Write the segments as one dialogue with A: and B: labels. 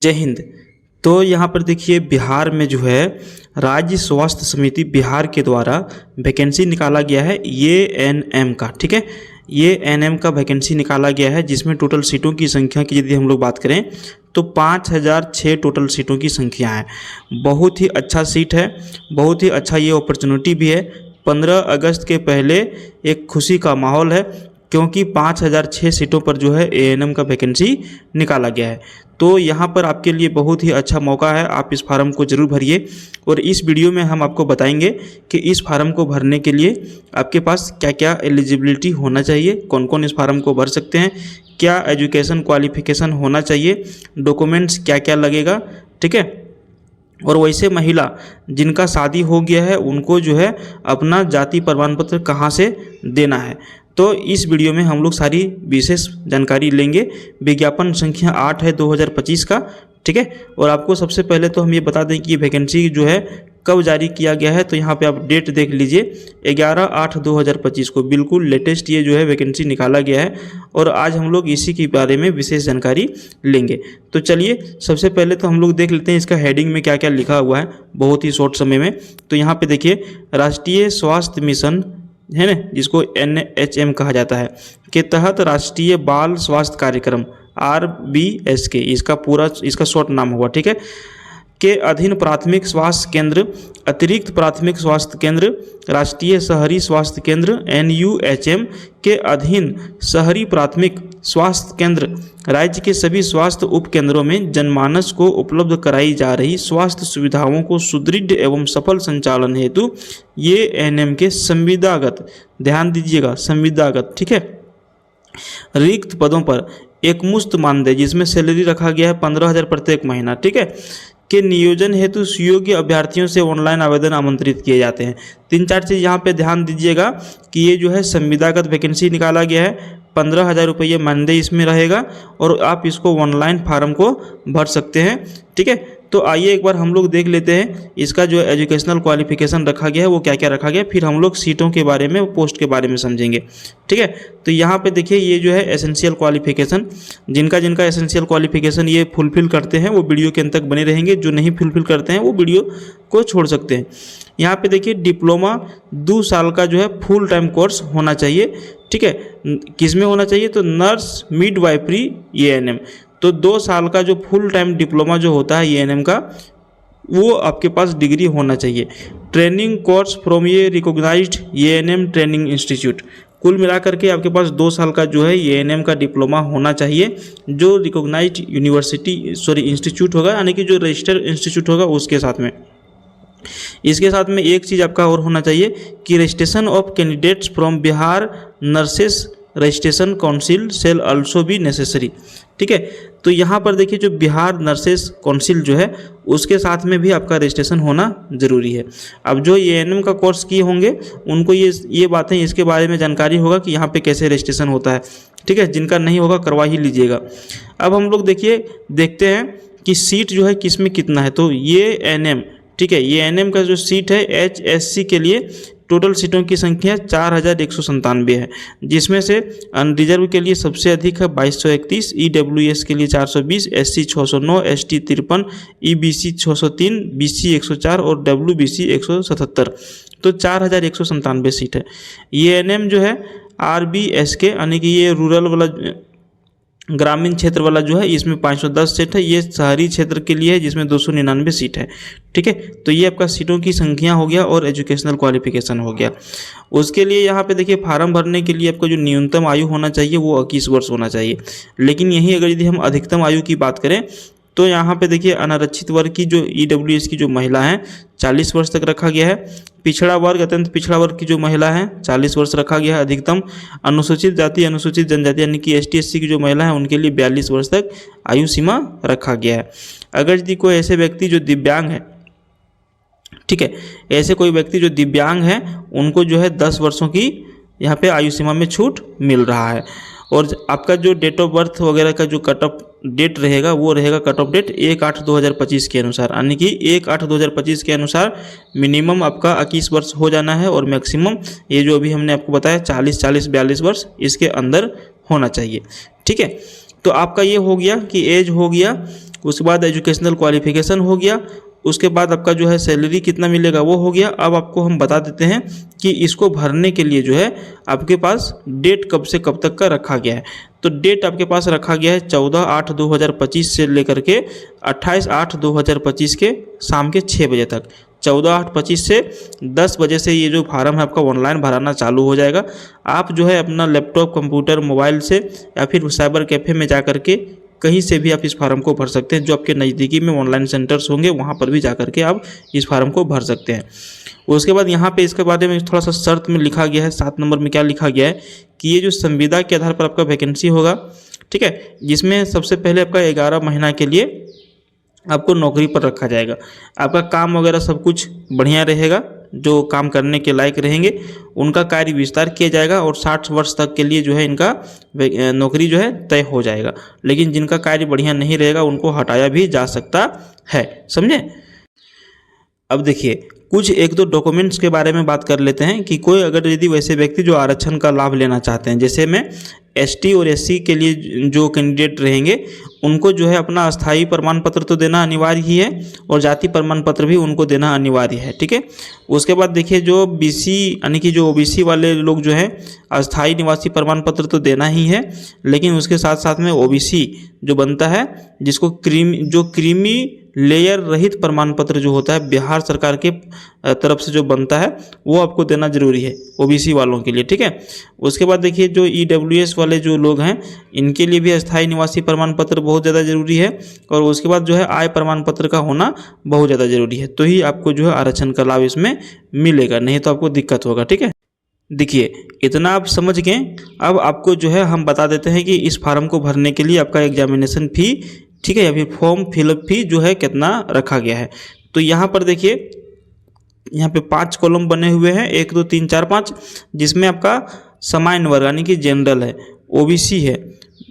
A: जय हिंद। तो यहाँ पर देखिए बिहार में जो है राज्य स्वास्थ्य समिति बिहार के द्वारा वैकेंसी निकाला गया है एएनएम का। ठीक है, ये एएनएम का वैकेंसी निकाला गया है जिसमें टोटल सीटों की संख्या की यदि हम लोग बात करें तो 5006 टोटल सीटों की संख्या है। बहुत ही अच्छा सीट है, बहुत ही अच्छा ये अपॉर्चुनिटी भी है। 15 अगस्त के पहले एक खुशी का माहौल है क्योंकि 5006 सीटों पर जो है एएनएम का वैकेंसी निकाला गया है। तो यहाँ पर आपके लिए बहुत ही अच्छा मौका है, आप इस फार्म को ज़रूर भरिए। और इस वीडियो में हम आपको बताएंगे कि इस फार्म को भरने के लिए आपके पास क्या क्या एलिजिबिलिटी होना चाहिए, कौन कौन इस फार्म को भर सकते हैं, क्या एजुकेशन क्वालिफिकेशन होना चाहिए, डॉक्यूमेंट्स क्या क्या लगेगा। ठीक है, और वैसे महिला जिनका शादी हो गया है उनको जो है अपना जाति प्रमाण पत्र कहाँ से देना है। तो इस वीडियो में हम लोग सारी विशेष जानकारी लेंगे। विज्ञापन संख्या 8 है 2025 का। ठीक है, और आपको सबसे पहले तो हम ये बता दें कि ये वैकेंसी जो है कब जारी किया गया है। तो यहाँ पे आप डेट देख लीजिए 11/8/2025 को बिल्कुल लेटेस्ट ये जो है वैकेंसी निकाला गया है और आज हम लोग इसी के बारे में विशेष जानकारी लेंगे। तो चलिए सबसे पहले तो हम लोग देख लेते हैं इसका हेडिंग में क्या क्या लिखा हुआ है बहुत ही शॉर्ट समय में। तो यहाँ पे देखिए राष्ट्रीय स्वास्थ्य मिशन है ना, जिसको NHM कहा जाता है, के तहत राष्ट्रीय बाल स्वास्थ्य कार्यक्रम RBSK इसका शॉर्ट नाम हुआ। ठीक है, के अधीन प्राथमिक स्वास्थ्य केंद्र, अतिरिक्त प्राथमिक स्वास्थ्य केंद्र, राष्ट्रीय शहरी स्वास्थ्य केंद्र NUHM के अधीन शहरी प्राथमिक स्वास्थ्य केंद्र, राज्य के सभी स्वास्थ्य उपकेंद्रों में जनमानस को उपलब्ध कराई जा रही स्वास्थ्य सुविधाओं को सुदृढ़ एवं सफल संचालन हेतु ये एएनएम के संविदागत, ध्यान दीजिएगा संविदागत, ठीक है, रिक्त पदों पर एकमुश्त मानदेय जिसमें सैलरी रखा गया है 15,000 प्रत्येक महीना, ठीक है, के नियोजन हेतु सुयोग्य अभ्यर्थियों से ऑनलाइन आवेदन आमंत्रित किए जाते हैं। 3-4 चीज़ यहाँ पे ध्यान दीजिएगा कि ये जो है संविदागत वैकेंसी निकाला गया है, 15,000 रुपये मानदेय इसमें रहेगा और आप इसको ऑनलाइन फार्म को भर सकते हैं। ठीक है, तो आइए एक बार हम लोग देख लेते हैं इसका जो एजुकेशनल क्वालिफिकेशन रखा गया है वो क्या क्या रखा गया है, फिर हम लोग सीटों के बारे में, पोस्ट के बारे में समझेंगे। ठीक है, तो यहाँ पे देखिए ये जो है एसेंशियल क्वालिफिकेशन, जिनका जिनका एसेंशियल क्वालिफिकेशन ये फुलफिल करते हैं वो वीडियो के अंत तक बने रहेंगे, जो नहीं फुलफिल करते हैं वो वीडियो को छोड़ सकते हैं। यहाँ पे देखिए डिप्लोमा 2 साल का जो है फुल टाइम कोर्स होना चाहिए। ठीक है, किस में होना चाहिए, तो नर्स मिडवाइफरी एएनएम, तो 2 साल का जो फुल टाइम डिप्लोमा जो होता है एएनएम का वो आपके पास डिग्री होना चाहिए। ट्रेनिंग कोर्स फ्रॉम ये रिकॉग्नाइज्ड एएनएम ट्रेनिंग इंस्टीट्यूट, कुल मिलाकर के आपके पास 2 साल का जो है एएनएम का डिप्लोमा होना चाहिए जो रिकॉग्नाइज्ड इंस्टीट्यूट होगा, यानी कि जो रजिस्टर्ड इंस्टीट्यूट होगा उसके साथ में। इसके साथ में एक चीज़ आपका और होना चाहिए कि registration of candidates from Bihar nurses registration council shall also be necessary. ठीक है, तो यहाँ पर देखिए जो बिहार नर्सेस काउंसिल जो है उसके साथ में भी आपका रजिस्ट्रेशन होना ज़रूरी है। अब जो एएनएम का कोर्स किए होंगे उनको ये बातें इसके बारे में जानकारी होगा कि यहाँ पे कैसे रजिस्ट्रेशन होता है। ठीक है, जिनका नहीं होगा करवा ही लीजिएगा। अब हम लोग देखते हैं कि सीट जो है किस में कितना है। तो ये एएनएम, ठीक है, ये एएनएम का जो सीट है HSC के लिए टोटल सीटों की संख्या 4197 है, जिसमें से अनरिजर्व के लिए सबसे अधिक है 2231, EWS के लिए 420, SC 609, ST 53, EBC 603, BC 104 और WBC 177, तो 4197 सीट है। ये एएनएम जो है RBSK यानी कि ये रूरल वाला ग्रामीण क्षेत्र वाला जो है इसमें 510 सीट है, ये शहरी क्षेत्र के लिए है जिसमें 299 सीट है। ठीक है, तो ये आपका सीटों की संख्या हो गया और एजुकेशनल क्वालिफिकेशन हो गया। उसके लिए यहाँ पे देखिए फार्म भरने के लिए आपको जो न्यूनतम आयु होना चाहिए वो 21 वर्ष होना चाहिए। लेकिन यही अगर यदि हम अधिकतम आयु की बात करें तो यहाँ पे देखिए अनारक्षित वर्ग की जो EWS की जो महिला हैं 40 वर्ष तक रखा गया है। पिछड़ा वर्ग, अत्यंत पिछड़ा वर्ग की जो महिला है 40 वर्ष रखा गया है अधिकतम। अनुसूचित जाति अनुसूचित जनजाति यानी कि ST SC की जो महिला है उनके लिए 42 वर्ष तक आयु सीमा रखा गया है। अगर यदि कोई ऐसे व्यक्ति जो दिव्यांग है, ठीक है, ऐसे कोई व्यक्ति जो दिव्यांग है उनको जो है 10 वर्षों की यहाँ पे आयु सीमा में छूट मिल रहा है। और आपका जो डेट ऑफ बर्थ वगैरह का जो कट ऑफ डेट रहेगा वो रहेगा कट ऑफ डेट 1/8/2025 के अनुसार, यानी कि 1/8/2025 के अनुसार मिनिमम आपका 21 वर्ष हो जाना है और मैक्सिमम ये जो अभी हमने आपको बताया 40-42 वर्ष इसके अंदर होना चाहिए। ठीक है, तो आपका ये हो गया कि एज हो गया। उसके बाद एजुकेशनल क्वालिफिकेशन हो गया, उसके बाद आपका जो है सैलरी कितना मिलेगा वो हो गया। अब आपको हम बता देते हैं कि इसको भरने के लिए जो है आपके पास डेट कब से कब तक का रखा गया है। तो डेट आपके पास रखा गया है 14/8/2025 से लेकर के 28/8/2025 के शाम के 6 बजे तक। 14/8/25 से 10 बजे से ये जो फार्म है आपका ऑनलाइन भराना चालू हो जाएगा। आप जो है अपना लैपटॉप, कंप्यूटर, मोबाइल से या फिर साइबर कैफ़े में जा कर के कहीं से भी आप इस फार्म को भर सकते हैं। जो आपके नज़दीकी में ऑनलाइन सेंटर्स होंगे वहाँ पर भी जा कर के आप इस फार्म को भर सकते हैं। उसके बाद यहाँ पे इसके बारे में थोड़ा सा शर्त में लिखा गया है, 7 नंबर में क्या लिखा गया है कि ये जो संविदा के आधार पर आपका वैकेंसी होगा, ठीक है, जिसमें सबसे पहले आपका 11 महीना के लिए आपको नौकरी पर रखा जाएगा। आपका काम वगैरह सब कुछ बढ़िया रहेगा, जो काम करने के लायक रहेंगे उनका कार्य विस्तार किया जाएगा और 60 वर्ष तक के लिए जो है इनका नौकरी जो है तय हो जाएगा। लेकिन जिनका कार्य बढ़िया नहीं रहेगा उनको हटाया भी जा सकता है, समझे। अब देखिए कुछ 1-2 डॉक्यूमेंट्स के बारे में बात कर लेते हैं कि कोई अगर यदि वैसे व्यक्ति जो आरक्षण का लाभ लेना चाहते हैं, जैसे में एसटी और एससी के लिए जो कैंडिडेट रहेंगे उनको जो है अपना अस्थाई प्रमाण पत्र तो देना अनिवार्य ही है और जाति प्रमाण पत्र भी उनको देना अनिवार्य है, ठीक है। उसके बाद देखिए जो बीसी यानी कि जो ओबीसी वाले लोग जो हैं अस्थाई निवासी प्रमाण पत्र तो देना ही है, लेकिन उसके साथ साथ में ओबीसी जो बनता है जिसको क्रीमी लेयर रहित प्रमाण पत्र जो होता है बिहार सरकार के तरफ से जो बनता है वो आपको देना जरूरी है ओबीसी वालों के लिए, ठीक है। उसके बाद देखिए जो ईडब्ल्यूएस वाले जो लोग हैं इनके लिए भी अस्थाई निवासी प्रमाण पत्र बहुत ज़्यादा जरूरी है और उसके बाद जो है आय प्रमाण पत्र का होना बहुत ज़्यादा जरूरी है, तो ही आपको जो है आरक्षण का लाभ इसमें मिलेगा, नहीं तो आपको दिक्कत होगा, ठीक है। देखिए इतना आप समझ गए। अब आपको जो है हम बता देते हैं कि इस फार्म को भरने के लिए आपका एग्जामिनेशन फी, ठीक है, या फिर फॉर्म फिलअप फी जो है कितना रखा गया है। तो यहाँ पर देखिए यहाँ पे 5 कॉलम बने हुए हैं, 1 2 3 4 5, जिसमें आपका सामान्य वर्ग यानी कि जनरल है, ओबीसी है,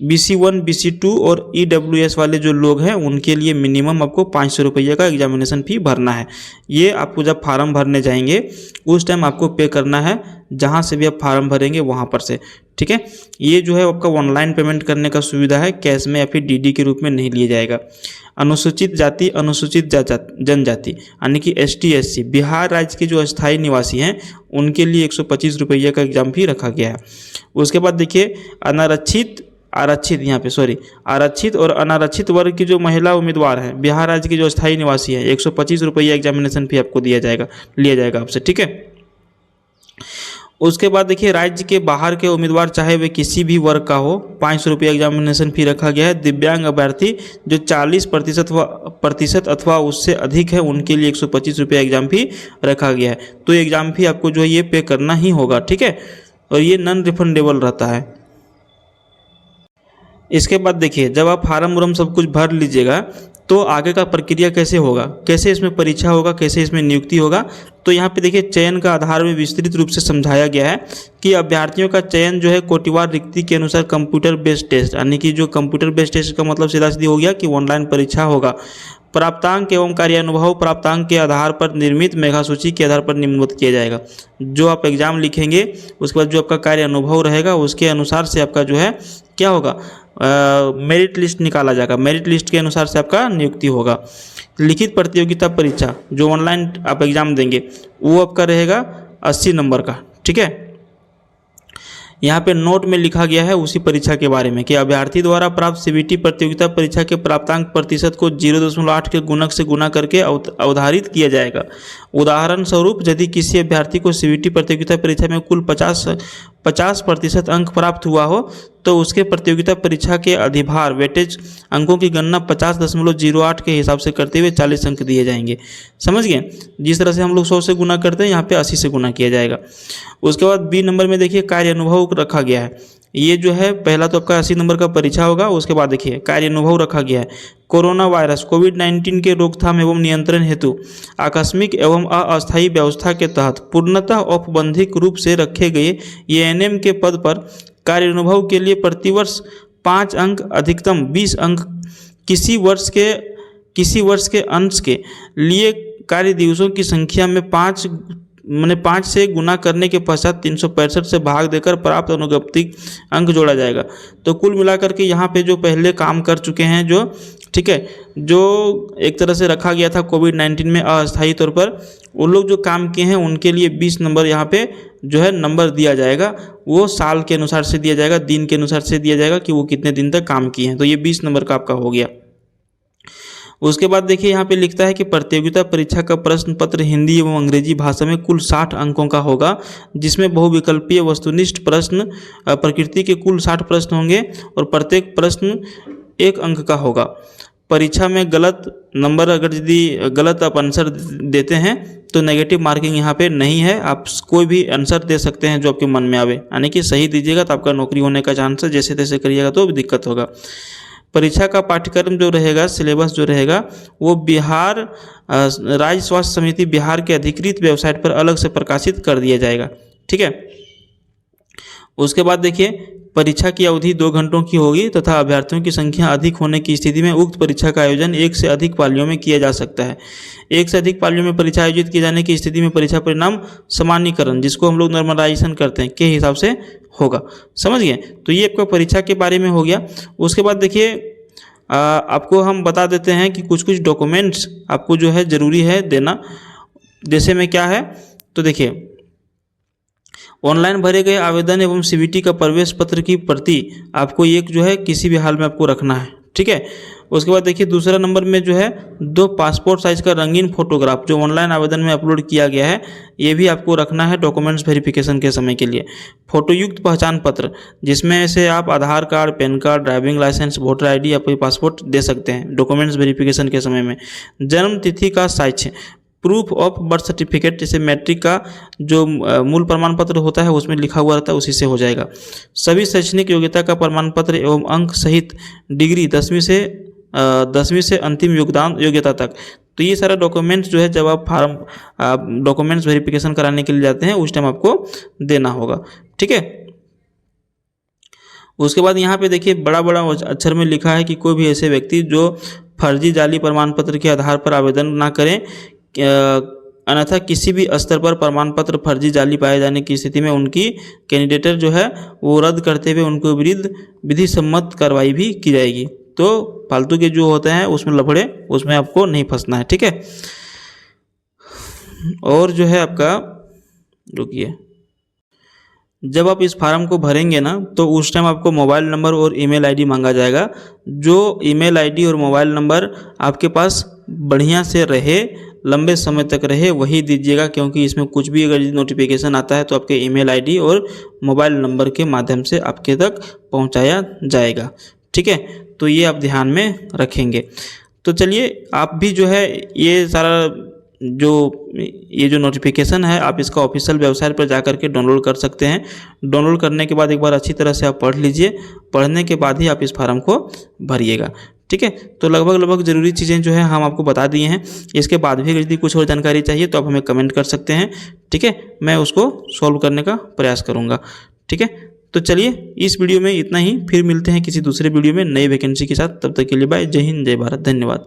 A: BC1 BC2 और ईडब्ल्यूएस वाले जो लोग हैं उनके लिए मिनिमम आपको 500 रुपये का एग्जामिनेशन फ़ी भरना है। ये आपको जब फार्म भरने जाएंगे उस टाइम आपको पे करना है, जहाँ से भी आप फार्म भरेंगे वहाँ पर से, ठीक है। ये जो है आपका ऑनलाइन पेमेंट करने का सुविधा है, कैश में या फिर डीडी के रूप में नहीं लिया जाएगा। अनुसूचित जाति, अनुसूचित जनजाति यानी कि ST SC बिहार राज्य के जो अस्थायी निवासी हैं उनके लिए 125 रुपये का एग्जाम फी रखा गया है। उसके बाद देखिए आरक्षित और अनारक्षित वर्ग की जो महिला उम्मीदवार हैं बिहार राज्य के जो अस्थायी निवासी हैं 125 रुपये एग्जामिनेशन फी आपको लिया जाएगा आपसे, ठीक है। उसके बाद देखिए राज्य के बाहर के उम्मीदवार चाहे वे किसी भी वर्ग का हो 500 रुपये एग्जामिनेशन फी रखा गया है। दिव्यांग अभ्यर्थी जो 40% अथवा उससे अधिक है उनके लिए 125 रुपये एग्जाम फी रखा गया है। तो एग्जाम फी आपको जो है ये पे करना ही होगा, ठीक है, और ये नॉन रिफंडेबल रहता है। इसके बाद देखिए जब आप फार्म वार्म सब कुछ भर लीजिएगा तो आगे का प्रक्रिया कैसे होगा, कैसे इसमें परीक्षा होगा, कैसे इसमें नियुक्ति होगा। तो यहाँ पे देखिए चयन का आधार में विस्तृत रूप से समझाया गया है कि अभ्यर्थियों का चयन जो है कोटिवार रिक्ति के अनुसार कंप्यूटर बेस्ड टेस्ट यानी कि जो कंप्यूटर बेस्ड टेस्ट का मतलब सीधा सीधी हो गया कि ऑनलाइन परीक्षा होगा। प्राप्तांक एवं कार्यानुभव प्राप्तांक के आधार पर निर्मित मेघासूची के आधार पर निम्नलिखित किया जाएगा। जो आप एग्जाम लिखेंगे उसके बाद जो आपका कार्य अनुभव रहेगा उसके अनुसार से आपका जो है क्या होगा, मेरिट लिस्ट निकाला जाएगा। मेरिट लिस्ट के अनुसार से आपका नियुक्ति होगा। लिखित प्रतियोगिता परीक्षा जो ऑनलाइन आप एग्जाम देंगे वो आपका रहेगा 80 नंबर का, ठीक है। यहाँ पे नोट में लिखा गया है उसी परीक्षा के बारे में कि अभ्यर्थी द्वारा प्राप्त CBT प्रतियोगिता परीक्षा के प्राप्तांक प्रतिशत को 0.8 के गुणक से गुना करके अवधारित किया जाएगा। उदाहरण स्वरूप यदि किसी अभ्यर्थी को CBT प्रतियोगिता परीक्षा में कुल 50% अंक प्राप्त हुआ हो तो उसके प्रतियोगिता परीक्षा के अधिभार वेटेज अंकों की गणना 50.08 के हिसाब से करते हुए 40 अंक दिए जाएंगे। समझ गए, जिस तरह से हम लोग 100 से गुना करते हैं यहाँ पे 80 से गुना किया जाएगा। उसके बाद B नंबर में देखिए कार्य अनुभव रखा गया है। ये जो है पहला तो आपका 80 नंबर का परीक्षा होगा। उसके बाद देखिए कार्य अनुभव रखा गया है। कोरोना वायरस कोविड-19 के रोकथाम एवं नियंत्रण हेतु आकस्मिक एवं अस्थायी व्यवस्था के तहत पूर्णतः औपबंधिक रूप से रखे गए ANM के पद पर कार्य अनुभव के लिए प्रतिवर्ष 5 अंक अधिकतम 20 अंक किसी वर्ष के अंश के लिए कार्य दिवसों की संख्या में 5 से गुना करने के पश्चात 365 से भाग देकर प्राप्त अनुगतिक अंक जोड़ा जाएगा। तो कुल मिलाकर के यहाँ पे जो पहले काम कर चुके हैं जो, ठीक है, जो एक तरह से रखा गया था कोविड-19 में अस्थायी तौर पर, वो लोग जो काम किए हैं उनके लिए 20 नंबर यहाँ पे जो है नंबर दिया जाएगा। वो साल के अनुसार से दिया जाएगा, दिन के अनुसार से दिया जाएगा कि वो कितने दिन तक काम किए हैं। तो ये 20 नंबर का आपका हो गया। उसके बाद देखिए यहाँ पे लिखता है कि प्रतियोगिता परीक्षा का प्रश्न पत्र हिंदी एवं अंग्रेजी भाषा में कुल 60 अंकों का होगा, जिसमें बहुविकल्पीय वस्तुनिष्ठ प्रश्न प्रकृति के कुल 60 प्रश्न होंगे और प्रत्येक प्रश्न 1 अंक का होगा। परीक्षा में गलत नंबर, अगर यदि गलत आप आंसर देते हैं तो नेगेटिव मार्किंग यहाँ पे नहीं है। आप कोई भी आंसर दे सकते हैं जो आपके मन में आवे, यानी कि सही दीजिएगा तो आपका नौकरी होने का चांस है। जैसे तैसे करिएगा तो दिक्कत होगा। परीक्षा का पाठ्यक्रम जो रहेगा, सिलेबस जो रहेगा, वो बिहार राज्य स्वास्थ्य समिति बिहार के अधिकृत वेबसाइट पर अलग से प्रकाशित कर दिया जाएगा। ठीक है। उसके बाद देखिए परीक्षा की अवधि 2 घंटों की होगी तथा अभ्यर्थियों की संख्या अधिक होने की स्थिति में उक्त परीक्षा का आयोजन 1 से अधिक पालियों में किया जा सकता है। 1 से अधिक पालियों में परीक्षा आयोजित किए जाने की स्थिति में परीक्षा परिणाम सामान्यीकरण, जिसको हम लोग नॉर्मलाइजेशन करते हैं, के हिसाब से होगा। समझ गए। तो ये आपका परीक्षा के बारे में हो गया। उसके बाद देखिए आपको हम बता देते हैं कि कुछ कुछ डॉक्यूमेंट्स आपको जो है ज़रूरी है देना। जैसे में क्या है, तो देखिए ऑनलाइन भरे गए आवेदन एवं सीबीटी का प्रवेश पत्र की प्रति आपको एक जो है किसी भी हाल में आपको रखना है। ठीक है। उसके बाद देखिए दूसरा नंबर में जो है 2 पासपोर्ट साइज का रंगीन फोटोग्राफ जो ऑनलाइन आवेदन में अपलोड किया गया है, ये भी आपको रखना है डॉक्यूमेंट्स वेरिफिकेशन के समय के लिए। फोटोयुक्त पहचान पत्र, जिसमें से आप Aadhaar card, PAN card, driving licence, voter ID या कोई पासपोर्ट दे सकते हैं डॉक्यूमेंट्स वेरिफिकेशन के समय में। जन्म तिथि का साक्ष्य, प्रूफ ऑफ बर्थ सर्टिफिकेट, जैसे मैट्रिक का जो मूल प्रमाण पत्र होता है उसमें लिखा हुआ रहता है, उसी से हो जाएगा। सभी शैक्षणिक योग्यता का प्रमाण पत्र एवं अंक सहित डिग्री 10वीं से अंतिम योग्यता तक। तो ये सारा डॉक्यूमेंट्स जो है जब आप फॉर्म डॉक्यूमेंट्स वेरिफिकेशन कराने के लिए जाते हैं उस टाइम आपको देना होगा। ठीक है। उसके बाद यहाँ पे देखिए बड़ा बड़ा अक्षर में लिखा है कि कोई भी ऐसे व्यक्ति जो फर्जी जाली प्रमाण पत्र के आधार पर आवेदन ना करें, अन्यथा किसी भी स्तर पर प्रमाण पत्र फर्जी जाली पाए जाने की स्थिति में उनकी कैंडिडेटर जो है वो रद्द करते हुए उनको विरुद्ध विधि सम्मत कार्रवाई भी की जाएगी। तो फालतू के जो होते हैं उसमें लफड़े, उसमें आपको नहीं फंसना है। ठीक है। और जो है आपका रुकिए, जब आप इस फार्म को भरेंगे ना तो उस टाइम आपको मोबाइल नंबर और ईमेल आईडी मांगा जाएगा। जो ईमेल आईडी और मोबाइल नंबर आपके पास बढ़िया से रहे, लंबे समय तक रहे, वही दीजिएगा, क्योंकि इसमें कुछ भी अगर नोटिफिकेशन आता है तो आपके ईमेल आईडी और मोबाइल नंबर के माध्यम से आपके तक पहुंचाया जाएगा। ठीक है। तो ये आप ध्यान में रखेंगे। तो चलिए आप भी जो है ये सारा जो नोटिफिकेशन है आप इसका ऑफिशियल वेबसाइट पर जा कर के डाउनलोड कर सकते हैं। डाउनलोड करने के बाद एक बार अच्छी तरह से आप पढ़ लीजिए। पढ़ने के बाद ही आप इस फार्म को भरिएगा। ठीक है। तो लगभग ज़रूरी चीज़ें जो है हम आपको बता दिए हैं। इसके बाद भी यदि कुछ और जानकारी चाहिए तो आप हमें कमेंट कर सकते हैं। ठीक है। मैं उसको सॉल्व करने का प्रयास करूँगा। ठीक है। तो चलिए इस वीडियो में इतना ही, फिर मिलते हैं किसी दूसरे वीडियो में नई वैकेंसी के साथ। तब तक के लिए बाय। जय हिंद, जय भारत, धन्यवाद।